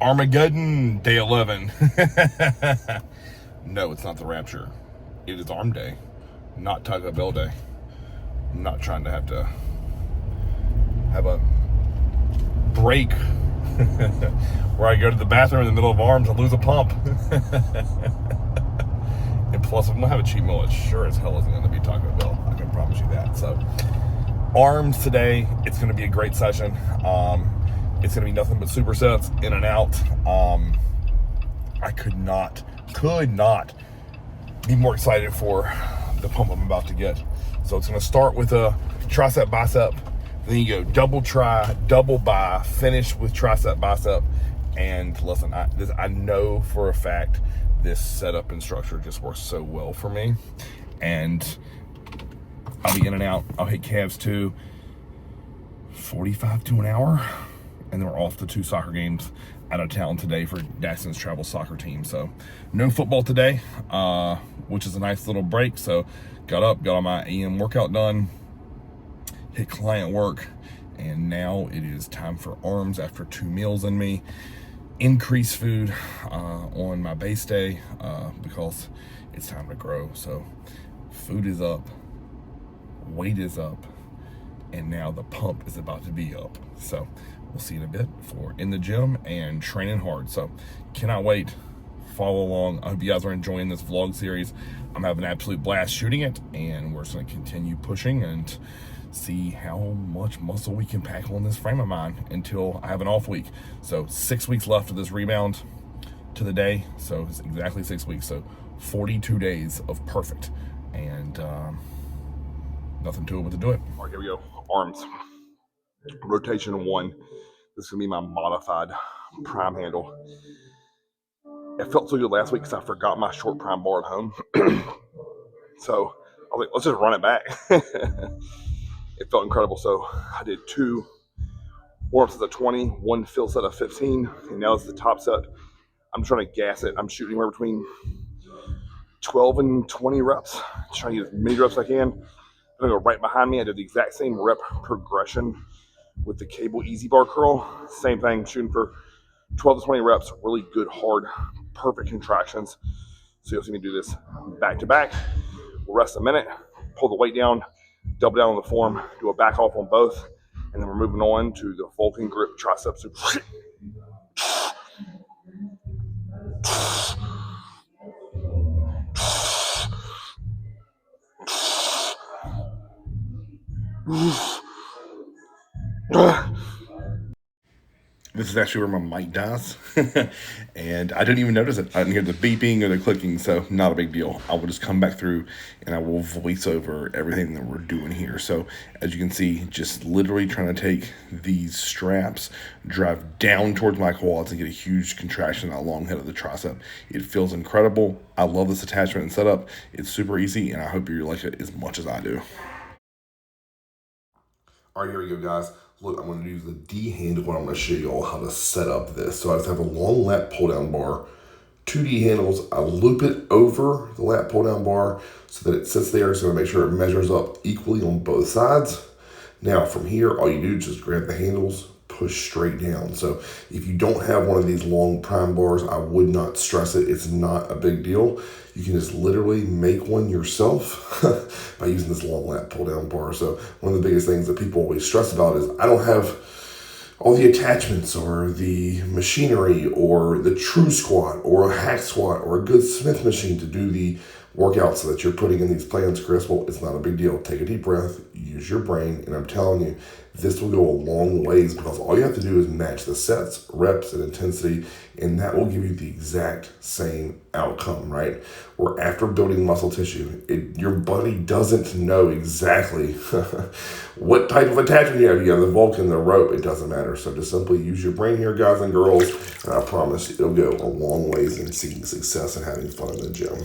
Arm-a-geddon, day 11. No, it's not the rapture. It is arm day, not Taco Bell day. I'm not trying to have a break where I go to the bathroom in the middle of arms and lose a pump. And plus, if I'm gonna have a cheat meal, it sure as hell isn't gonna be Taco Bell. I can promise you that. So, arms today, it's gonna be a great session. It's gonna be nothing but supersets, in and out. I could not be more excited for the pump I'm about to get. So it's gonna start with a tricep bicep, then you go double try, double bi, finish with tricep bicep. And listen, I know for a fact this setup and structure just works so well for me. And I'll be in and out. I'll hit calves too, 45 to an hour. And then we're off to 2 soccer games out of town today for Daston's travel soccer team. So no football today, which is a nice little break. So got up, got all my AM workout done, hit client work, and now it is time for arms after 2 meals in me. Increase food on my base day because it's time to grow. So food is up, weight is up, and now the pump is about to be up. So we'll see in a bit for in the gym and training hard. So cannot wait. Follow along. I hope you guys are enjoying this vlog series. I'm having an absolute blast shooting it, and we're just going to continue pushing and see how much muscle we can pack on this frame of mine until I have an off week. So 6 weeks left of this rebound to the day. So it's exactly 6 weeks. So 42 days of perfect, and nothing to it but to do it. All right, here we go. Arms. Rotation 1. This is going to be my modified prime handle. It felt so good last week because I forgot my short prime bar at home. So I was like, let's just run it back. It felt incredible. So I did 2 warm-ups at 20, 1 fill set of 15, and now it's the top set. I'm trying to gas it. I'm shooting anywhere between 12 and 20 reps. Trying to get as many reps as I can. I'm going to go right behind me. I did the exact same rep progression with the cable easy bar curl. Same thing, shooting for 12 to 20 reps, really good, hard, perfect contractions. So you'll see me do this back to back. We'll rest a minute, pull the weight down, double down on the form, do a back off on both, and then we're moving on to the Vulcan grip triceps. This is actually where my mic dies, and I didn't even notice it. I didn't hear the beeping or the clicking, so not a big deal. I will just come back through, and I will voice over everything that we're doing here. So as you can see, just literally trying to take these straps, drive down towards my quads, and get a huge contraction on the long head of the tricep. It feels incredible. I love this attachment and setup. It's super easy, and I hope you like it as much as I do. All right, here we go, guys. Look, I'm going to use the D handle, and I'm going to show you all how to set up this. So I just have a long lat pull-down bar, 2 D handles. I loop it over the lat pull-down bar so that it sits there. So I make sure it measures up equally on both sides. Now, from here, all you do is just grab the handles, push straight down. So if you don't have one of these long prime bars, I would not stress it. It's not a big deal. You can just literally make one yourself by using this long lat pull down bar. So one of the biggest things that people always stress about is I don't have all the attachments or the machinery or the true squat or a hack squat or a good Smith machine to do the workouts that you're putting in these plans, Chris. Well, it's not a big deal. Take a deep breath, use your brain, and I'm telling you, this will go a long ways because all you have to do is match the sets, reps, and intensity, and that will give you the exact same outcome, right? Where after building muscle tissue, your body doesn't know exactly what type of attachment you have. You have the Vulcan, the rope, it doesn't matter. So just simply use your brain here, guys and girls, and I promise it'll go a long ways in seeing success and having fun in the gym.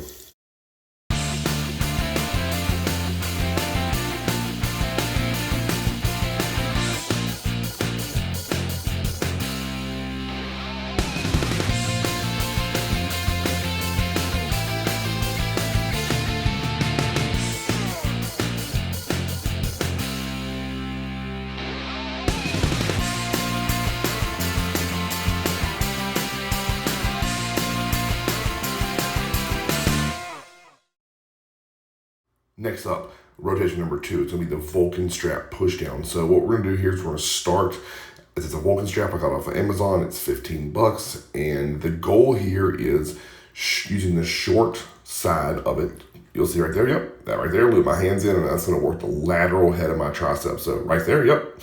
Next up, rotation number 2, it's gonna be the Vulcan strap push down. So what we're gonna do here is we're gonna start, as it's a Vulcan strap I got off of Amazon, it's $15. And the goal here is using the short side of it. You'll see right there, yep, that right there, loop my hands in, and that's gonna work the lateral head of my tricep. So right there, yep.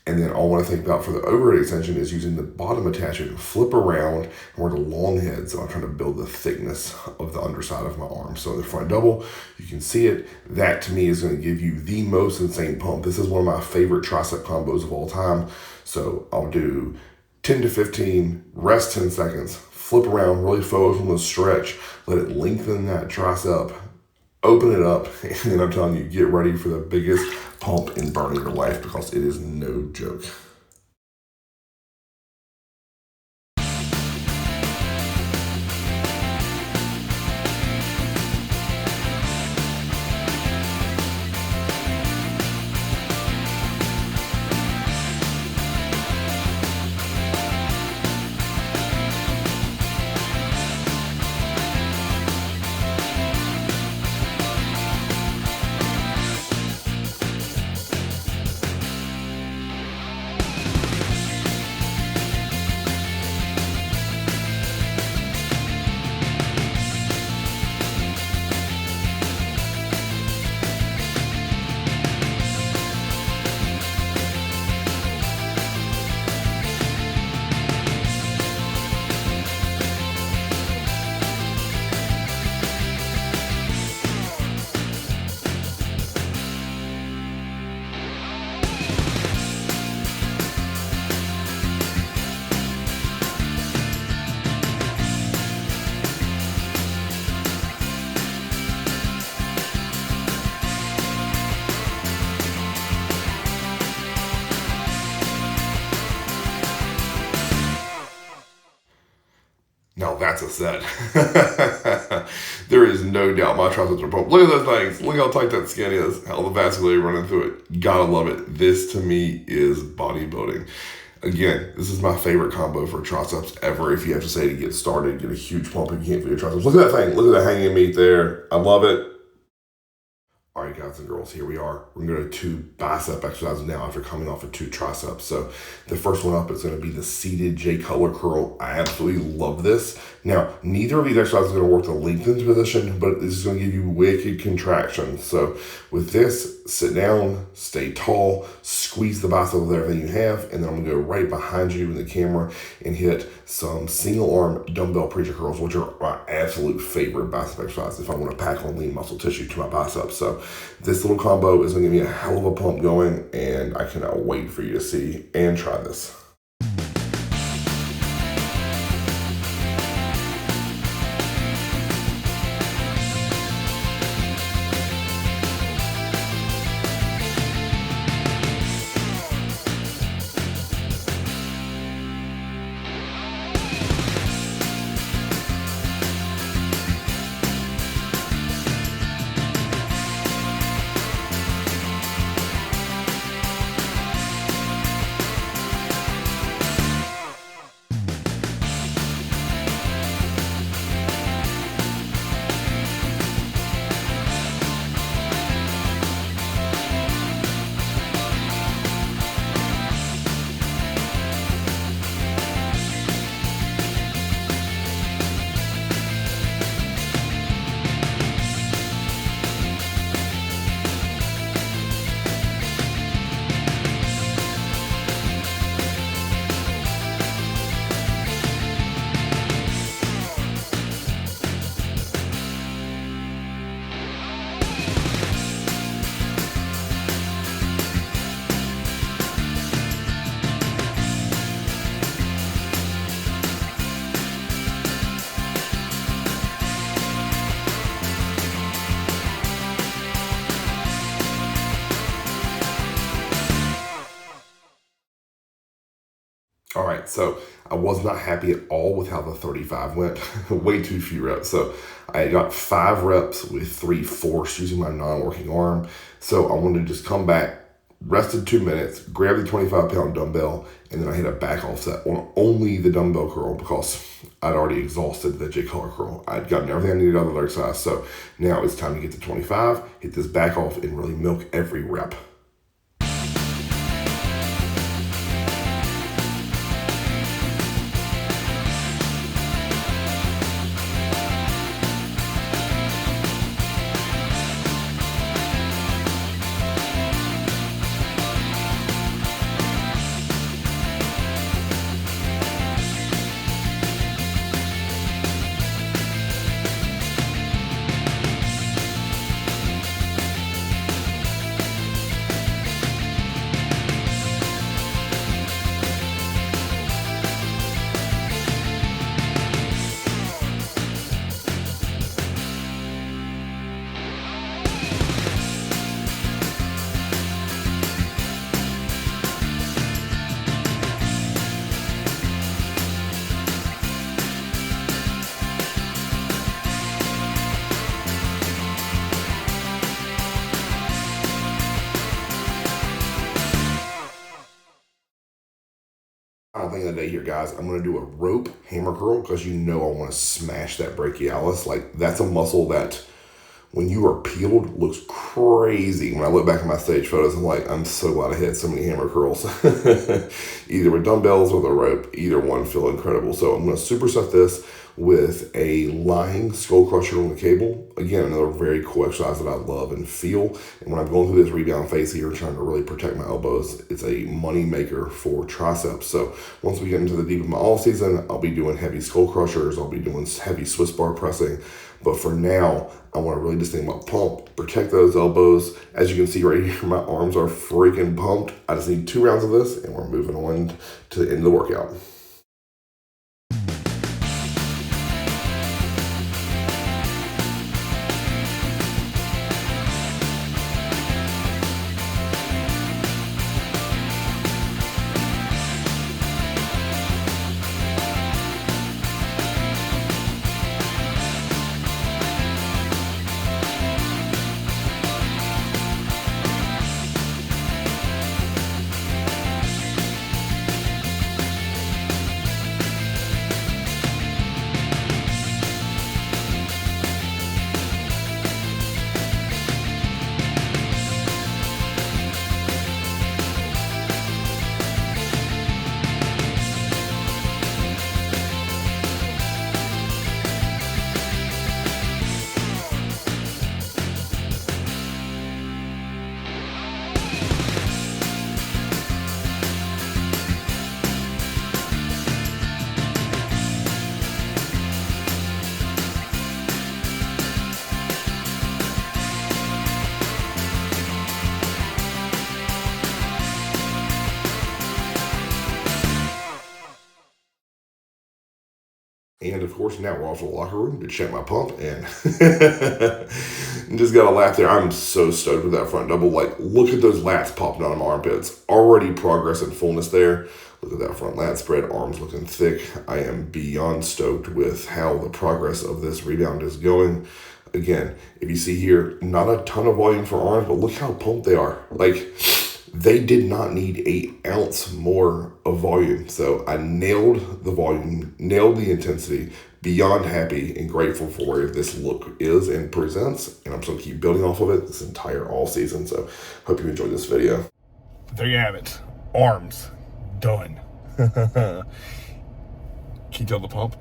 And then all I want to think about for the overhead extension is using the bottom attachment, flip around, and work a long head. So I'm trying to build the thickness of the underside of my arm. So the front double, you can see it. That to me is going to give you the most insane pump. This is one of my favorite tricep combos of all time. So I'll do 10 to 15, rest 10 seconds, flip around, really focus on the stretch, let it lengthen that tricep, open it up, and then I'm telling you, get ready for the biggest pump and burn of your life, because it is no joke. Now that's a set. There is no doubt my triceps are pumped. Look at those things. Look how tight that skin is. How the vascularity running through it. Gotta love it. This to me is bodybuilding. Again, this is my favorite combo for triceps ever. If you have to say to get started, get a huge pump if you can't feel your triceps. Look at that thing. Look at that hanging meat there. I love it. All right, guys and girls, here we are. We're going to go to 2 bicep exercises now after coming off of 2 triceps. So the first one up is going to be the seated J color curl. I absolutely love this. Now, neither of these exercises is going to work the lengthened position, but this is going to give you wicked contractions. So with this, sit down, stay tall, squeeze the bicep with everything you have, and then I'm going to go right behind you in the camera and hit some single arm dumbbell preacher curls, which are my absolute favorite bicep exercise if I want to pack on lean muscle tissue to my biceps. So this little combo is going to give me a hell of a pump going, and I cannot wait for you to see and try this. All right, so I was not happy at all with how the 35 went. Way too few reps. So I got 5 reps with 3 forced using my non-working arm. So I wanted to just come back, rested 2 minutes, grabbed the 25-pound dumbbell, and then I hit a back offset on only the dumbbell curl because I'd already exhausted the J collar curl. I'd gotten everything I needed out of the exercise. So now it's time to get to 25, hit this back off, and really milk every rep. Final thing of the day here, guys, I'm going to do a rope hammer curl because you know I want to smash that brachialis. Like, that's a muscle that when you are peeled looks crazy. When I look back at my stage photos, I'm like, I'm so glad I hit so many hammer curls. Either with dumbbells or the rope, either one feel incredible. So I'm going to superset this with a lying skull crusher on the cable. Again, another very cool exercise that I love and feel. And when I'm going through this rebound phase here, trying to really protect my elbows, it's a money maker for triceps. So once we get into the deep of my off season, I'll be doing heavy skull crushers. I'll be doing heavy Swiss bar pressing. But for now, I want to really just think about pump, protect those elbows. As you can see right here, my arms are freaking pumped. I just need 2 rounds of this, and we're moving on to the end of the workout. And of course, now we're off to the locker room to check my pump and just got a laugh there. I'm so stoked with that front double. Like, look at those lats popping out of my armpits. Already progress and fullness there. Look at that front lat spread, arms looking thick. I am beyond stoked with how the progress of this rebound is going. Again, if you see here, not a ton of volume for arms, but look how pumped they are. Like, they did not need 8 ounce more of volume. So I nailed the volume, nailed the intensity, beyond happy and grateful for where this look is and presents. And I'm just gonna keep building off of it this entire all season. So hope you enjoyed this video. There you have it. Arms done. Can you tell the pump?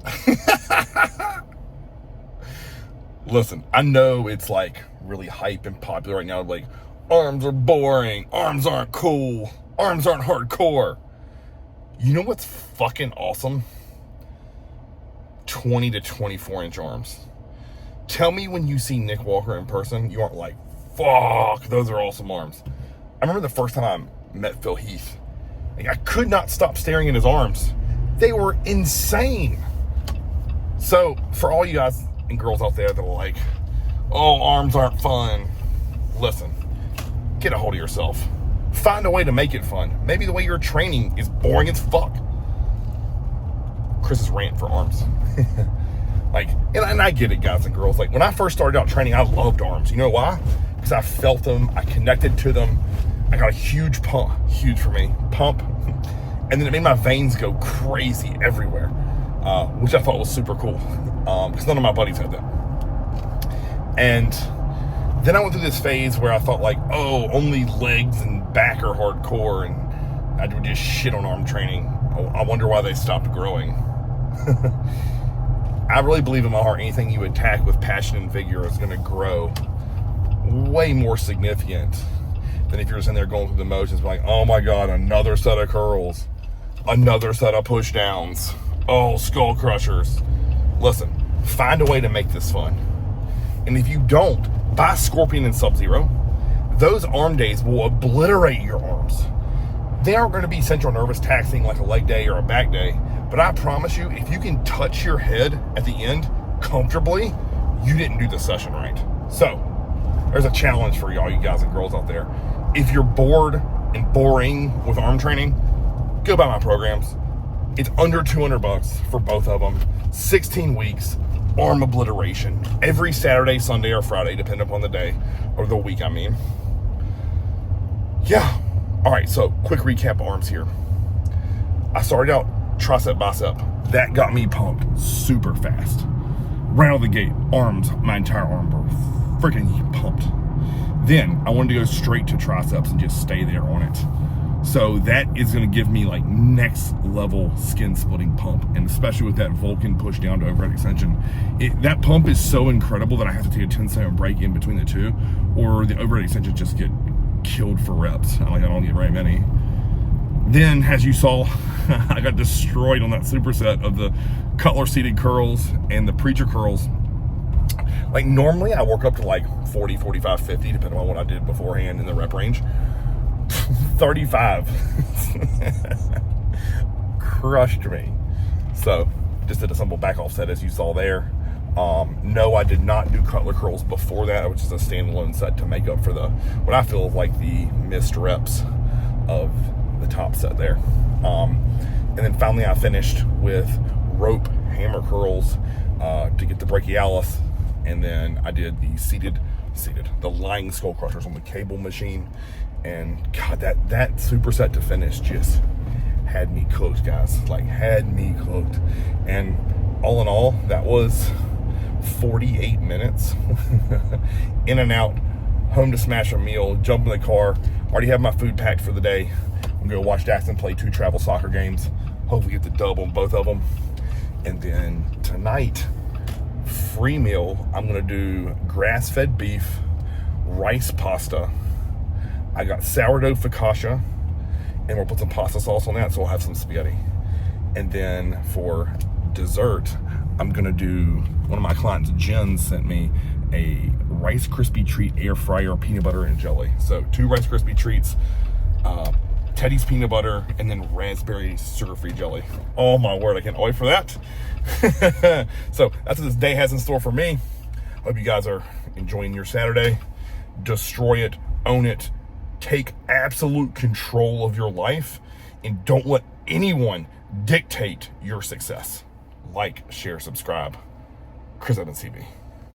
Listen, I know it's like really hype and popular right now. Like, arms are boring, arms aren't cool, arms aren't hardcore. You know what's fucking awesome? 20 to 24 inch arms. Tell me when you see Nick Walker in person, you aren't like, fuck, those are awesome arms. I remember the first time I met Phil Heath. Like, I could not stop staring at his arms. They were insane. So for all you guys and girls out there that are like, oh, arms aren't fun. Listen. Get a hold of yourself. Find a way to make it fun. Maybe the way you're training is boring as fuck. Chris's rant for arms. Like, and I get it, guys and girls. Like, when I first started out training, I loved arms. You know why? Because I felt them. I connected to them. I got a huge pump, huge for me, pump. And then it made my veins go crazy everywhere, which I thought was super cool, because none of my buddies had that. And then I went through this phase where I thought like, oh, only legs and back are hardcore, and I would just shit on arm training. I wonder why they stopped growing. I really believe in my heart, anything you attack with passion and vigor is going to grow way more significant than if you're just in there going through the motions, like, oh my God, another set of curls, another set of push downs, oh, skull crushers. Listen, find a way to make this fun. And if you don't, buy Scorpion and Sub-Zero. Those arm days will obliterate your arms. They aren't going to be central nervous taxing like a leg day or a back day, but I promise you, if you can touch your head at the end comfortably, you didn't do the session right. So, there's a challenge for y'all, you guys and girls out there. If you're bored and boring with arm training, go buy my programs. It's under $200 for both of them. 16 weeks, arm obliteration. Every Saturday, Sunday, or Friday, depending upon the day, or the week, I mean. Yeah. All right, so quick recap arms here. I started out tricep, bicep. That got me pumped super fast. Right out of the gate, arms, my entire arm were freaking pumped. Then I wanted to go straight to triceps and just stay there on it. So that is going to give me like next level skin splitting pump, and especially with that Vulcan push down to overhead extension. That pump is so incredible that I have to take a 10-second break in between the two, or the overhead extension just get killed for reps. I don't get very many. Then, as you saw, I got destroyed on that superset of the Cutler seated curls and the preacher curls. Like normally I work up to like 40, 45, 50, depending on what I did beforehand in the rep range. 35 crushed me. So just did a simple back offset as you saw there. No, I did not do Cutler curls before that, which is a standalone set to make up for the what I feel is like the missed reps of the top set there. And then finally I finished with rope hammer curls to get the brachialis, and then I did the the lying skull crushers on the cable machine. And God, that superset to finish just had me cooked, guys. Like, had me cooked. And all in all, that was 48 minutes. In and out, home to smash a meal, jump in the car, already have my food packed for the day. I'm gonna go watch Daxton play 2 travel soccer games, hopefully get the dub on both of them. And then tonight, free meal, I'm gonna do grass-fed beef, rice pasta. I got sourdough focaccia, and we'll put some pasta sauce on that, so we'll have some spaghetti. And then for dessert, I'm gonna do, one of my clients, Jen, sent me a Rice Krispie treat air fryer peanut butter and jelly. So 2 Rice Krispie treats, Teddy's peanut butter, and then raspberry sugar-free jelly. Oh my word, I can't wait for that. So that's what this day has in store for me. Hope you guys are enjoying your Saturday. Destroy it, own it, take absolute control of your life, and don't let anyone dictate your success. Like, share, subscribe. Chris Evans TV.